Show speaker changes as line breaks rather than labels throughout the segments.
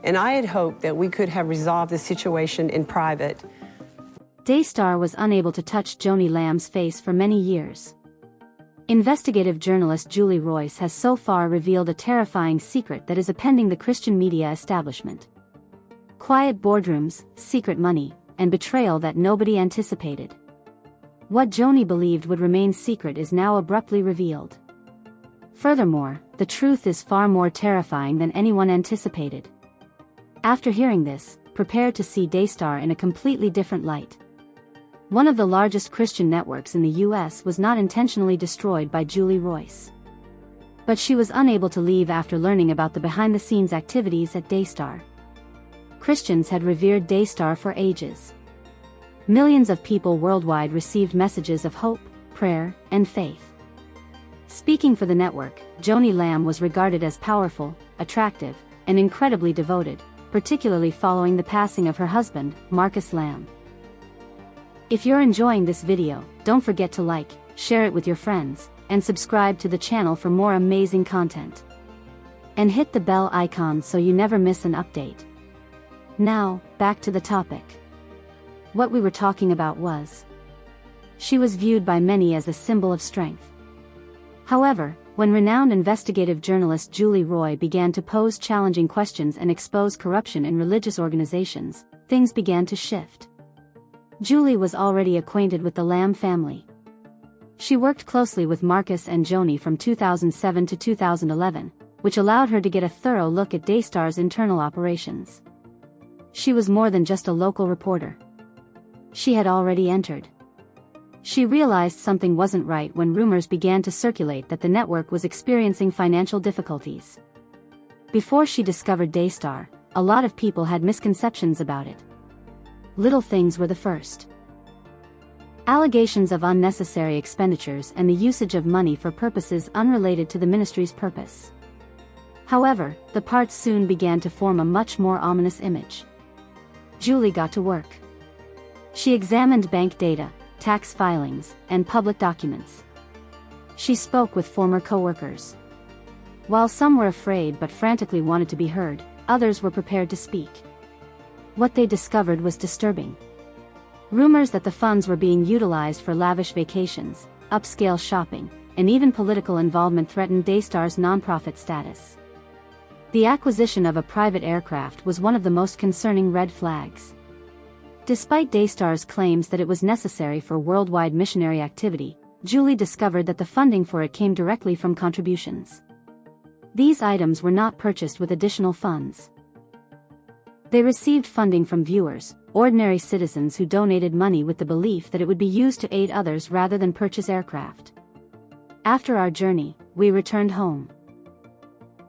and I had hoped that we could have resolved the situation in private.
Daystar was unable to touch Joni Lamb's face for many years. Investigative journalist Julie Royce has so far revealed a terrifying secret that is upending the Christian media establishment. Quiet boardrooms, secret money, and betrayal that nobody anticipated. What Joni believed would remain secret is now abruptly revealed. Furthermore, the truth is far more terrifying than anyone anticipated. After hearing this, prepare to see Daystar in a completely different light. One of the largest Christian networks in the US was not intentionally destroyed by Julie Royce. But she was unable to leave after learning about the behind-the-scenes activities at Daystar. Christians had revered Daystar for ages. Millions of people worldwide received messages of hope, prayer, and faith. Speaking for the network, Joni Lamb was regarded as powerful, attractive, and incredibly devoted, particularly following the passing of her husband, Marcus Lamb. If you're enjoying this video, don't forget to like, share it with your friends, and subscribe to the channel for more amazing content. And hit the bell icon so you never miss an update. Now, back to the topic. What we were talking about was, she was viewed by many as a symbol of strength. However, when renowned investigative journalist Julie Royce began to pose challenging questions and expose corruption in religious organizations, things began to shift. Julie was already acquainted with the Lamb family. She worked closely with Marcus and Joni from 2007 to 2011, which allowed her to get a thorough look at Daystar's internal operations. She was more than just a local reporter. She had already entered. She realized something wasn't right when rumors began to circulate that the network was experiencing financial difficulties. Before she discovered Daystar, a lot of people had misconceptions about it. Little things were the first. Allegations of unnecessary expenditures and the usage of money for purposes unrelated to the ministry's purpose. However, the parts soon began to form a much more ominous image. Julie got to work. She examined bank data, tax filings, and public documents. She spoke with former co-workers. While some were afraid but frantically wanted to be heard, others were prepared to speak. What they discovered was disturbing. Rumors that the funds were being utilized for lavish vacations, upscale shopping, and even political involvement threatened Daystar's nonprofit status. The acquisition of a private aircraft was one of the most concerning red flags. Despite Daystar's claims that it was necessary for worldwide missionary activity, Julie discovered that the funding for it came directly from contributions. These items were not purchased with additional funds. They received funding from viewers, ordinary citizens who donated money with the belief that it would be used to aid others rather than purchase aircraft. After our journey, we returned home.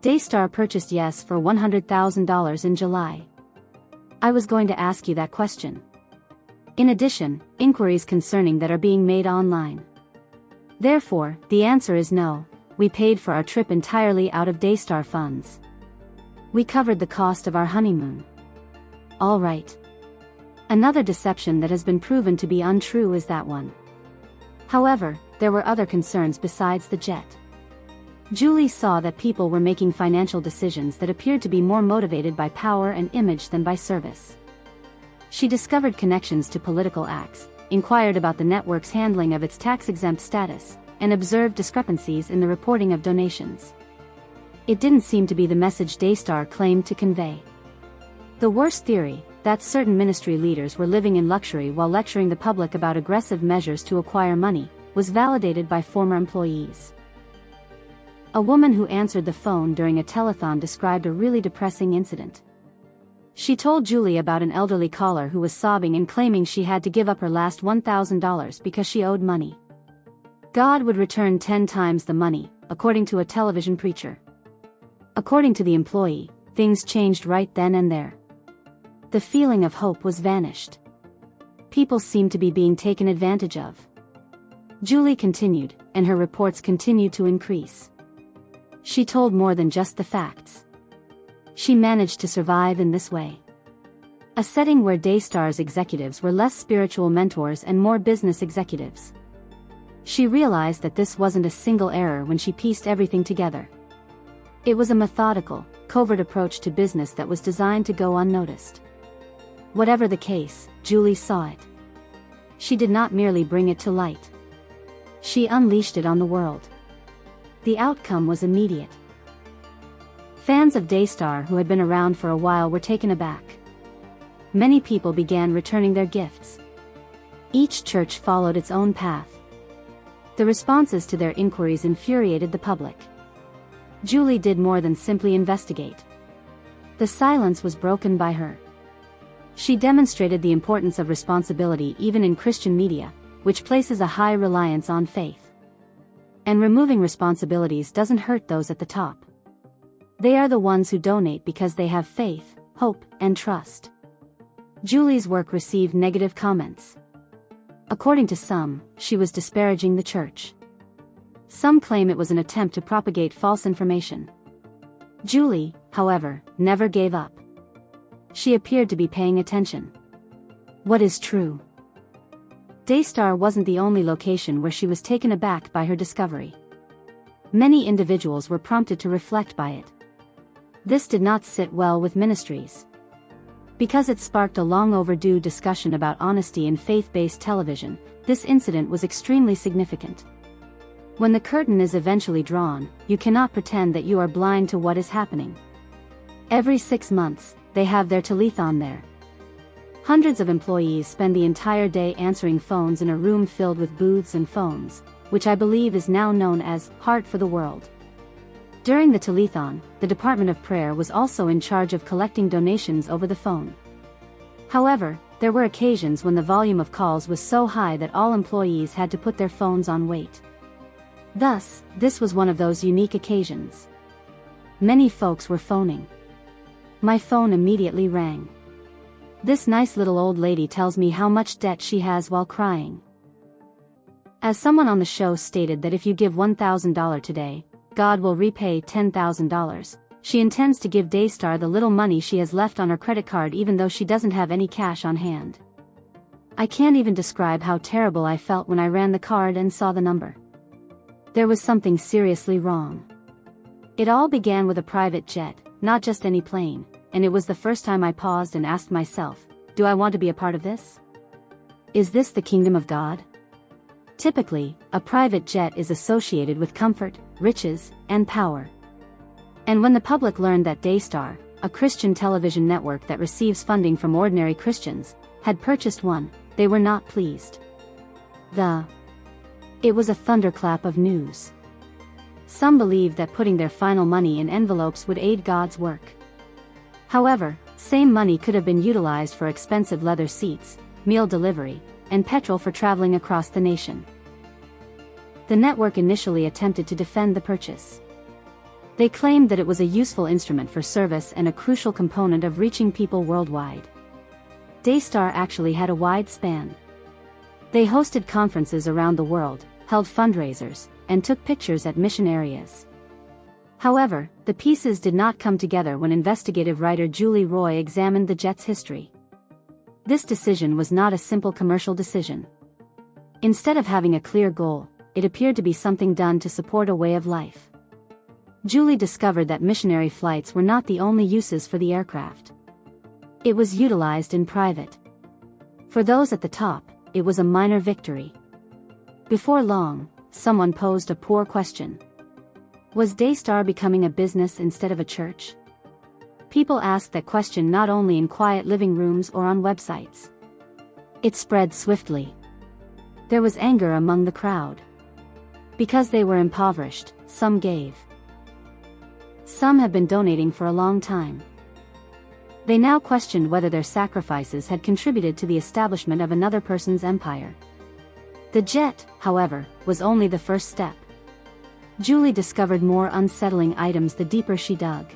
Daystar purchased Yes for $100,000 in July. I was going to ask you that question. In addition, inquiries concerning that are being made online. Therefore, the answer is no, we paid for our trip entirely out of Daystar funds. We covered the cost of our honeymoon. All right. Another deception that has been proven to be untrue is that one. However, there were other concerns besides the jet. Julie saw that people were making financial decisions that appeared to be more motivated by power and image than by service. She discovered connections to political acts, inquired about the network's handling of its tax-exempt status, and observed discrepancies in the reporting of donations. It didn't seem to be the message Daystar claimed to convey. The worst theory, that certain ministry leaders were living in luxury while lecturing the public about aggressive measures to acquire money, was validated by former employees. A woman who answered the phone during a telethon described a really depressing incident. She told Julie about an elderly caller who was sobbing and claiming she had to give up her last $1,000 because she owed money. God would return 10 times the money, according to a television preacher. According to the employee, things changed right then and there. The feeling of hope was vanished. People seemed to be being taken advantage of. Julie continued, and her reports continued to increase. She told more than just the facts. She managed to survive in this way. A setting where Daystar's executives were less spiritual mentors and more business executives. She realized that this wasn't a single error when she pieced everything together. It was a methodical, covert approach to business that was designed to go unnoticed. Whatever the case, Julie saw it. She did not merely bring it to light. She unleashed it on the world. The outcome was immediate. Fans of Daystar who had been around for a while were taken aback. Many people began returning their gifts. Each church followed its own path. The responses to their inquiries infuriated the public. Julie did more than simply investigate. The silence was broken by her. She demonstrated the importance of responsibility even in Christian media, which places a high reliance on faith. And removing responsibilities doesn't hurt those at the top. They are the ones who donate because they have faith, hope, and trust. Julie's work received negative comments. According to some, she was disparaging the church. Some claim it was an attempt to propagate false information. Julie, however, never gave up. She appeared to be paying attention. What is true? Daystar wasn't the only location where she was taken aback by her discovery. Many individuals were prompted to reflect by it. This did not sit well with ministries. Because it sparked a long overdue discussion about honesty in faith-based television, this incident was extremely significant. When the curtain is eventually drawn, you cannot pretend that you are blind to what is happening. Every 6 months, they have their telethon there. Hundreds of employees spend the entire day answering phones in a room filled with booths and phones, which I believe is now known as Heart for the World. During the telethon, the Department of Prayer was also in charge of collecting donations over the phone. However, there were occasions when the volume of calls was so high that all employees had to put their phones on wait. Thus, this was one of those unique occasions. Many folks were phoning. My phone immediately rang. This nice little old lady tells me how much debt she has while crying. As someone on the show stated that if you give $1,000 today, God will repay $10,000, she intends to give Daystar the little money she has left on her credit card even though she doesn't have any cash on hand. I can't even describe how terrible I felt when I ran the card and saw the number. There was something seriously wrong. It all began with a private jet, not just any plane, and it was the first time I paused and asked myself, do I want to be a part of this? Is this the kingdom of God? Typically, a private jet is associated with comfort, riches, and power. And when the public learned that Daystar, a Christian television network that receives funding from ordinary Christians, had purchased one, they were not pleased. It was a thunderclap of news. Some believed that putting their final money in envelopes would aid God's work. However, same money could have been utilized for expensive leather seats, meal delivery, and petrol for traveling across the nation. The network initially attempted to defend the purchase. They claimed that it was a useful instrument for service and a crucial component of reaching people worldwide. Daystar actually had a wide span. They hosted conferences around the world, held fundraisers, and took pictures at mission areas. However, the pieces did not come together when investigative writer Julie Royce examined the jet's history. This decision was not a simple commercial decision. Instead of having a clear goal, it appeared to be something done to support a way of life. Julie discovered that missionary flights were not the only uses for the aircraft. It was utilized in private. For those at the top, it was a minor victory. Before long, someone posed a poor question. Was Daystar becoming a business instead of a church? People asked that question not only in quiet living rooms or on websites. It spread swiftly. There was anger among the crowd. Because they were impoverished, some gave. Some have been donating for a long time. They now questioned whether their sacrifices had contributed to the establishment of another person's empire. The jet, however, was only the first step. Julie discovered more unsettling items the deeper she dug.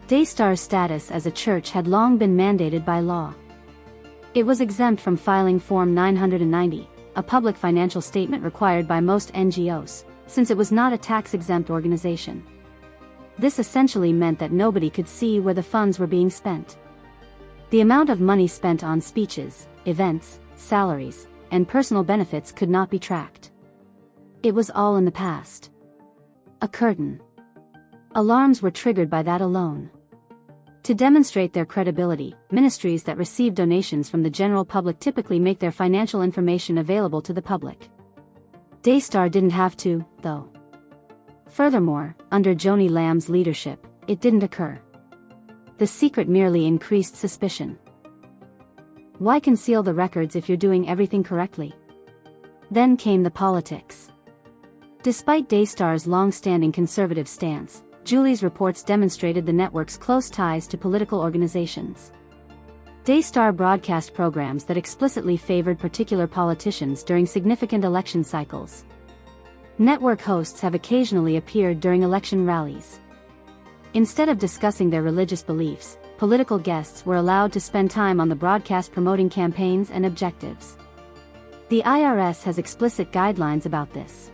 Daystar's status as a church had long been mandated by law. It was exempt from filing Form 990, a public financial statement required by most NGOs, since it was not a tax-exempt organization. This essentially meant that nobody could see where the funds were being spent. The amount of money spent on speeches, events, salaries, and personal benefits could not be tracked. It was all in the past. A curtain. Alarms were triggered by that alone. To demonstrate their credibility, ministries that receive donations from the general public typically make their financial information available to the public. Daystar didn't have to, though. Furthermore, under Joni Lamb's leadership, it didn't occur. The secret merely increased suspicion. Why conceal the records if you're doing everything correctly? Then came the politics. Despite Daystar's long-standing conservative stance, Julie's reports demonstrated the network's close ties to political organizations. Daystar broadcast programs that explicitly favored particular politicians during significant election cycles. Network hosts have occasionally appeared during election rallies. Instead of discussing their religious beliefs, political guests were allowed to spend time on the broadcast promoting campaigns and objectives. The IRS has explicit guidelines about this.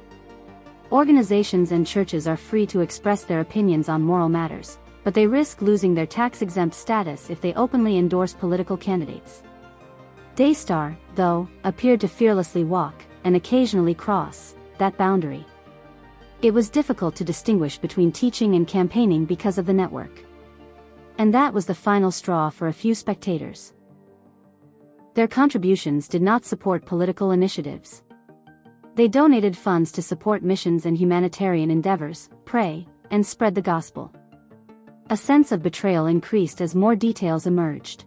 Organizations and churches are free to express their opinions on moral matters, but they risk losing their tax-exempt status if they openly endorse political candidates. Daystar, though, appeared to fearlessly walk, and occasionally cross, that boundary. It was difficult to distinguish between teaching and campaigning because of the network. And that was the final straw for a few spectators. Their contributions did not support political initiatives. They donated funds to support missions and humanitarian endeavors, pray, and spread the gospel. A sense of betrayal increased as more details emerged.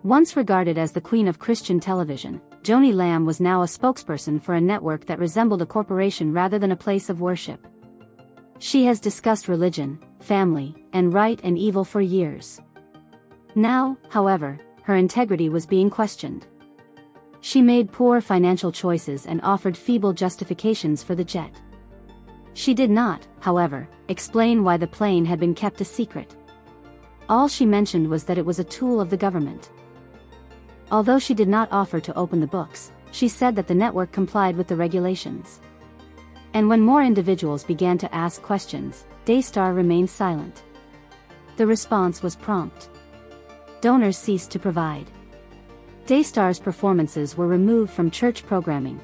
Once regarded as the queen of Christian television, Joni Lamb was now a spokesperson for a network that resembled a corporation rather than a place of worship. She has discussed religion, family, and right and evil for years. Now, however, her integrity was being questioned. She made poor financial choices and offered feeble justifications for the jet. She did not, however, explain why the plane had been kept a secret. All she mentioned was that it was a tool of the government. Although she did not offer to open the books, she said that the network complied with the regulations. And when more individuals began to ask questions, Daystar remained silent. The response was prompt. Donors ceased to provide. Daystar's performances were removed from church programming.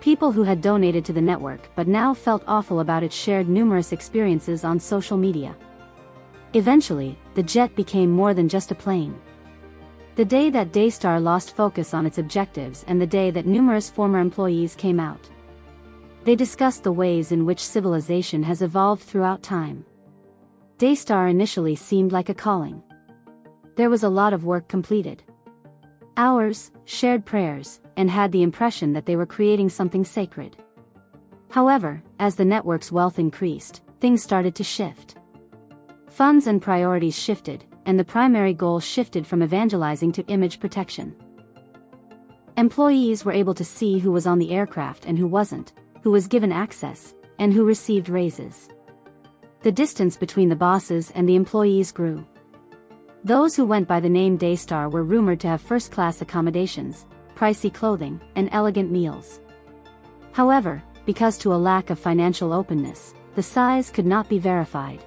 People who had donated to the network but now felt awful about it shared numerous experiences on social media. Eventually, the jet became more than just a plane. The day that Daystar lost focus on its objectives and the day that numerous former employees came out. They discussed the ways in which civilization has evolved throughout time. Daystar initially seemed like a calling. There was a lot of work completed. Hours, shared prayers, and had the impression that they were creating something sacred. However, as the network's wealth increased, things started to shift. Funds and priorities shifted, and the primary goal shifted from evangelizing to image protection. Employees were able to see who was on the aircraft and who wasn't, who was given access, and who received raises. The distance between the bosses and the employees grew. Those who went by the name Daystar were rumored to have first-class accommodations, pricey clothing, and elegant meals. However, because to a lack of financial openness, the size could not be verified.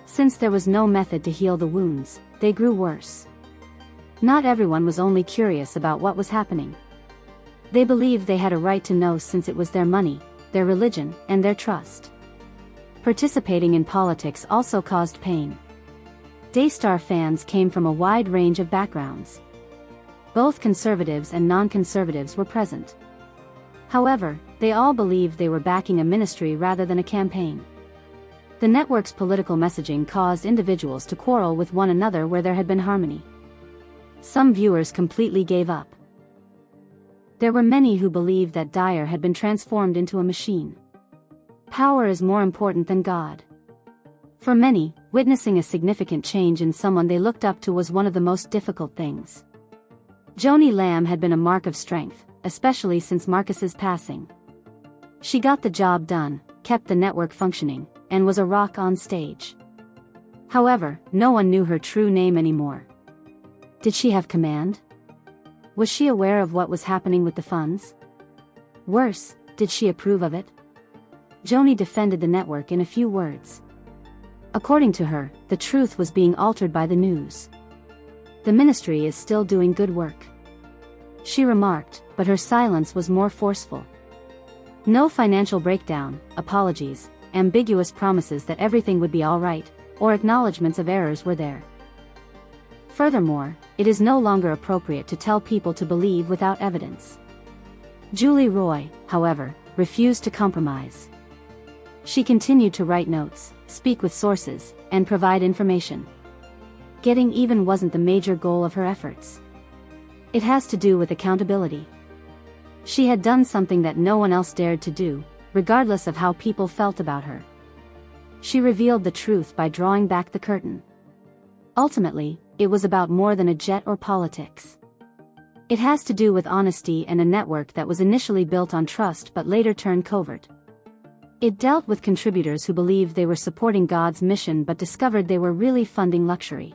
Since there was no method to heal the wounds, they grew worse. Not everyone was only curious about what was happening. They believed they had a right to know since it was their money, their religion, and their trust. Participating in politics also caused pain. Daystar fans came from a wide range of backgrounds. Both conservatives and non-conservatives were present. However, they all believed they were backing a ministry rather than a campaign. The network's political messaging caused individuals to quarrel with one another where there had been harmony. Some viewers completely gave up. There were many who believed that Dyer had been transformed into a machine. Power is more important than God. For many, witnessing a significant change in someone they looked up to was one of the most difficult things. Joni Lamb had been a mark of strength, especially since Marcus's passing. She got the job done, kept the network functioning, and was a rock on stage. However, no one knew her true name anymore. Did she have command? Was she aware of what was happening with the funds? Worse, did she approve of it? Joni defended the network in a few words. According to her, the truth was being altered by the news. The ministry is still doing good work, she remarked, but her silence was more forceful. No financial breakdown, apologies, ambiguous promises that everything would be all right, or acknowledgments of errors were there. Furthermore, it is no longer appropriate to tell people to believe without evidence. Julie Roy, however, refused to compromise. She continued to write notes, speak with sources, and provide information. Getting even wasn't the major goal of her efforts. It has to do with accountability. She had done something that no one else dared to do, regardless of how people felt about her. She revealed the truth by drawing back the curtain. Ultimately, it was about more than a jet or politics. It has to do with honesty and a network that was initially built on trust but later turned covert. It dealt with contributors who believed they were supporting God's mission but discovered they were really funding luxury.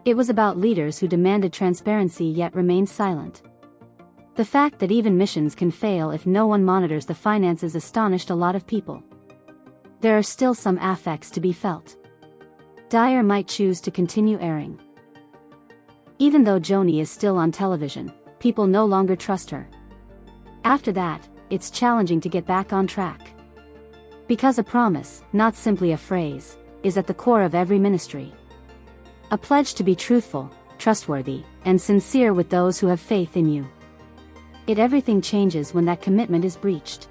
It was about leaders who demanded transparency yet remained silent. The fact that even missions can fail if no one monitors the finances astonished a lot of people. There are still some affects to be felt. Dyer might choose to continue airing. Even though Joni is still on television, people no longer trust her. After that, it's challenging to get back on track. Because a promise, not simply a phrase, is at the core of every ministry. A pledge to be truthful, trustworthy, and sincere with those who have faith in you. Everything changes when that commitment is breached.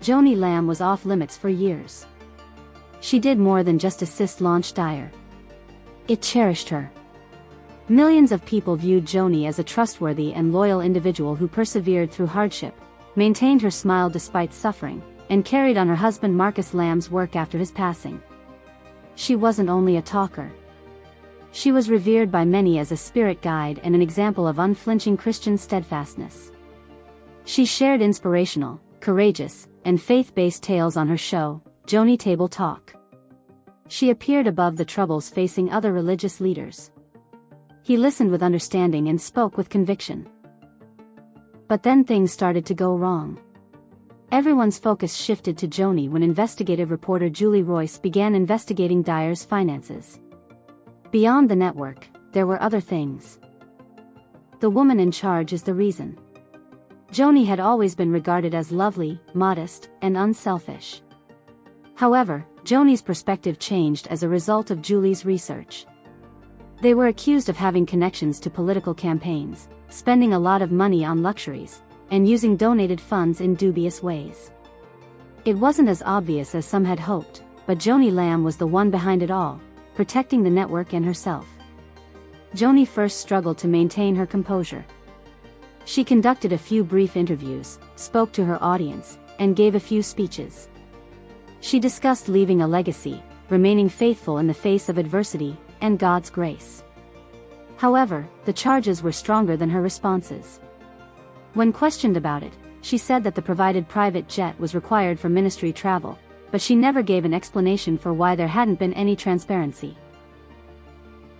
Joni Lamb was off limits for years. She did more than just assist launch Dyer. It cherished her. Millions of people viewed Joni as a trustworthy and loyal individual who persevered through hardship, maintained her smile despite suffering, and carried on her husband Marcus Lamb's work after his passing. She wasn't only a talker. She was revered by many as a spirit guide and an example of unflinching Christian steadfastness. She shared inspirational, courageous, and faith-based tales on her show, Joni Table Talk. She appeared above the troubles facing other religious leaders. He listened with understanding and spoke with conviction. But then things started to go wrong. Everyone's focus shifted to Joni when investigative reporter Julie Royce began investigating Dyer's finances. Beyond the network, there were other things. The woman in charge is the reason. Joni had always been regarded as lovely, modest, and unselfish. However, Joni's perspective changed as a result of Julie's research. They were accused of having connections to political campaigns, spending a lot of money on luxuries, and using donated funds in dubious ways. It wasn't as obvious as some had hoped, but Joni Lamb was the one behind it all, protecting the network and herself. Joni first struggled to maintain her composure. She conducted a few brief interviews, spoke to her audience, and gave a few speeches. She discussed leaving a legacy, remaining faithful in the face of adversity, and God's grace. However, the charges were stronger than her responses. When questioned about it, she said that the provided private jet was required for ministry travel, but she never gave an explanation for why there hadn't been any transparency.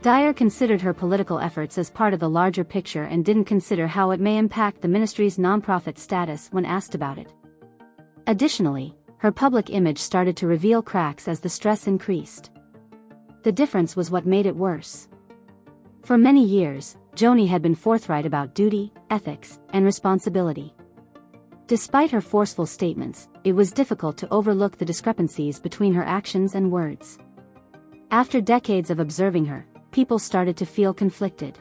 Dyer considered her political efforts as part of the larger picture and didn't consider how it may impact the ministry's nonprofit status when asked about it. Additionally, her public image started to reveal cracks as the stress increased. The difference was what made it worse. For many years, Joni had been forthright about duty, ethics, and responsibility. Despite her forceful statements, it was difficult to overlook the discrepancies between her actions and words. After decades of observing her, people started to feel conflicted.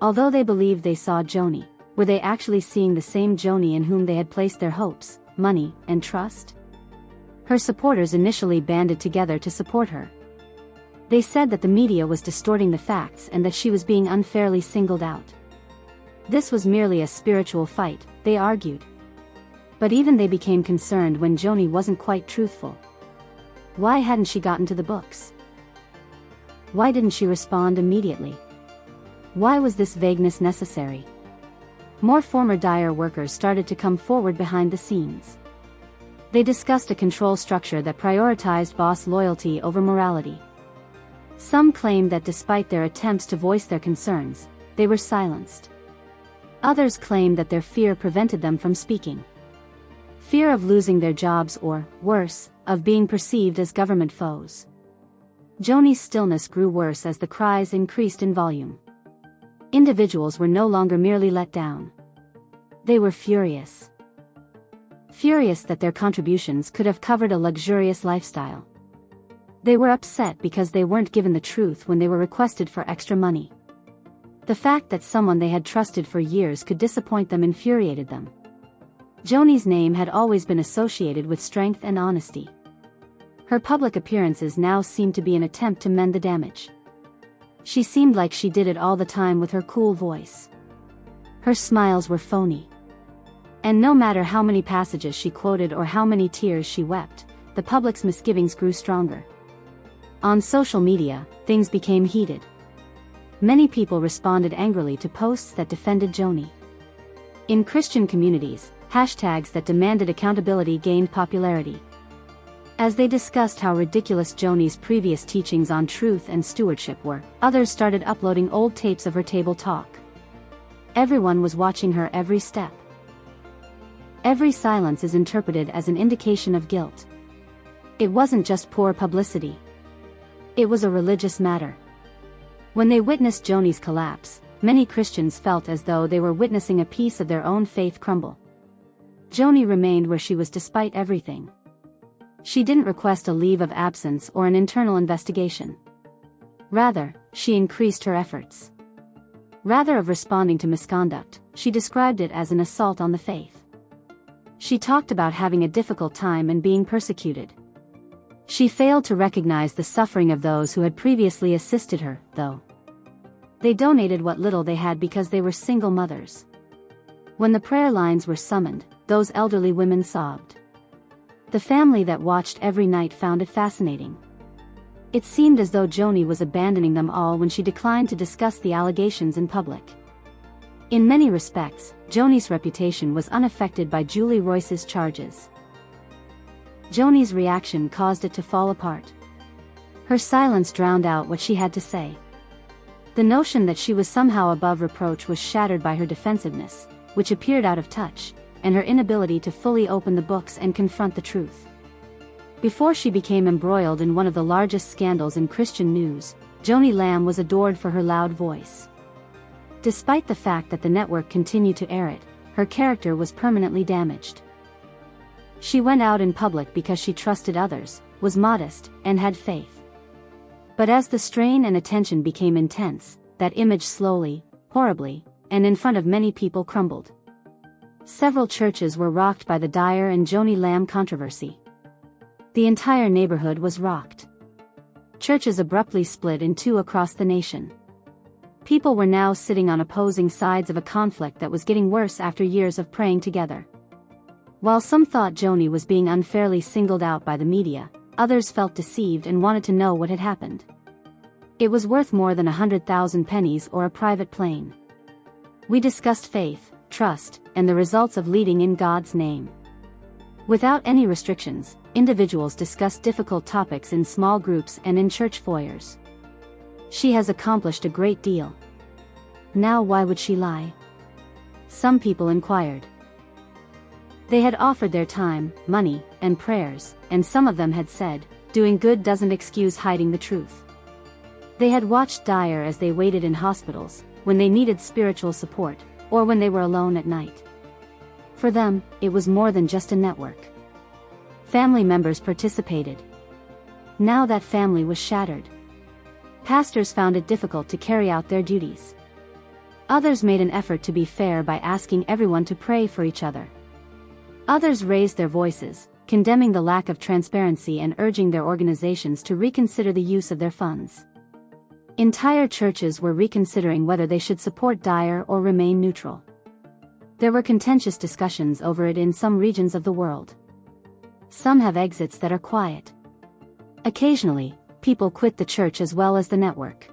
Although they believed they saw Joni, were they actually seeing the same Joni in whom they had placed their hopes, money, and trust? Her supporters initially banded together to support her. They said that the media was distorting the facts and that she was being unfairly singled out. This was merely a spiritual fight, they argued. But even they became concerned when Joni wasn't quite truthful. Why hadn't she gotten to the books? Why didn't she respond immediately? Why was this vagueness necessary? More former Dyer workers started to come forward behind the scenes. They discussed a control structure that prioritized boss loyalty over morality. Some claimed that despite their attempts to voice their concerns, they were silenced. Others claimed that their fear prevented them from speaking. Fear of losing their jobs or, worse, of being perceived as government foes. Joni's stillness grew worse as the cries increased in volume. Individuals were no longer merely let down. They were furious. furious that their contributions could have covered a luxurious lifestyle. They were upset because they weren't given the truth when they were requested for extra money. The fact that someone they had trusted for years could disappoint them infuriated them. Joni's name had always been associated with strength and honesty. Her public appearances now seemed to be an attempt to mend the damage. She seemed like she did it all the time with her cool voice. Her smiles were phony. And no matter how many passages she quoted or how many tears she wept, the public's misgivings grew stronger. On social media, things became heated. Many people responded angrily to posts that defended Joni. In Christian communities, hashtags that demanded accountability gained popularity. As they discussed how ridiculous Joni's previous teachings on truth and stewardship were, others started uploading old tapes of her table talk. Everyone was watching her every step. Every silence is interpreted as an indication of guilt. It wasn't just poor publicity. It was a religious matter. When they witnessed Joni's collapse, many Christians felt as though they were witnessing a piece of their own faith crumble. Joni remained where she was despite everything. She didn't request a leave of absence or an internal investigation. Rather, she increased her efforts. Rather of responding to misconduct, she described it as an assault on the faith. She talked about having a difficult time and being persecuted. She failed to recognize the suffering of those who had previously assisted her, though. They donated what little they had because they were single mothers. When the prayer lines were summoned, those elderly women sobbed. The family that watched every night found it fascinating. It seemed as though Joni was abandoning them all when she declined to discuss the allegations in public. In many respects, Joni's reputation was unaffected by Julie Royce's charges. Joni's reaction caused it to fall apart. Her silence drowned out what she had to say. The notion that she was somehow above reproach was shattered by her defensiveness, which appeared out of touch, and her inability to fully open the books and confront the truth. Before she became embroiled in one of the largest scandals in Christian news, Joni Lamb was adored for her loud voice. Despite the fact that the network continued to air it, her character was permanently damaged. She went out in public because she trusted others, was modest, and had faith. But as the strain and attention became intense, that image slowly, horribly, and in front of many people crumbled. Several churches were rocked by the Dyer and Joni Lamb controversy. The entire neighborhood was rocked. Churches abruptly split in two across the nation. People were now sitting on opposing sides of a conflict that was getting worse after years of praying together. While some thought Joni was being unfairly singled out by the media, others felt deceived and wanted to know what had happened. It was worth more than 100,000 pennies or a private plane. We discussed faith, trust, and the results of leading in God's name. Without any restrictions, individuals discussed difficult topics in small groups and in church foyers. She has accomplished a great deal. Now why would she lie? Some people inquired. They had offered their time, money, and prayers, and some of them had said, doing good doesn't excuse hiding the truth. They had watched Dyer as they waited in hospitals, when they needed spiritual support, or when they were alone at night. For them, it was more than just a network. Family members participated. Now that family was shattered. Pastors found it difficult to carry out their duties. Others made an effort to be fair by asking everyone to pray for each other. Others raised their voices, condemning the lack of transparency and urging their organizations to reconsider the use of their funds. Entire churches were reconsidering whether they should support Dyer or remain neutral. There were contentious discussions over it in some regions of the world. Some have exits that are quiet. Occasionally, people quit the church as well as the network.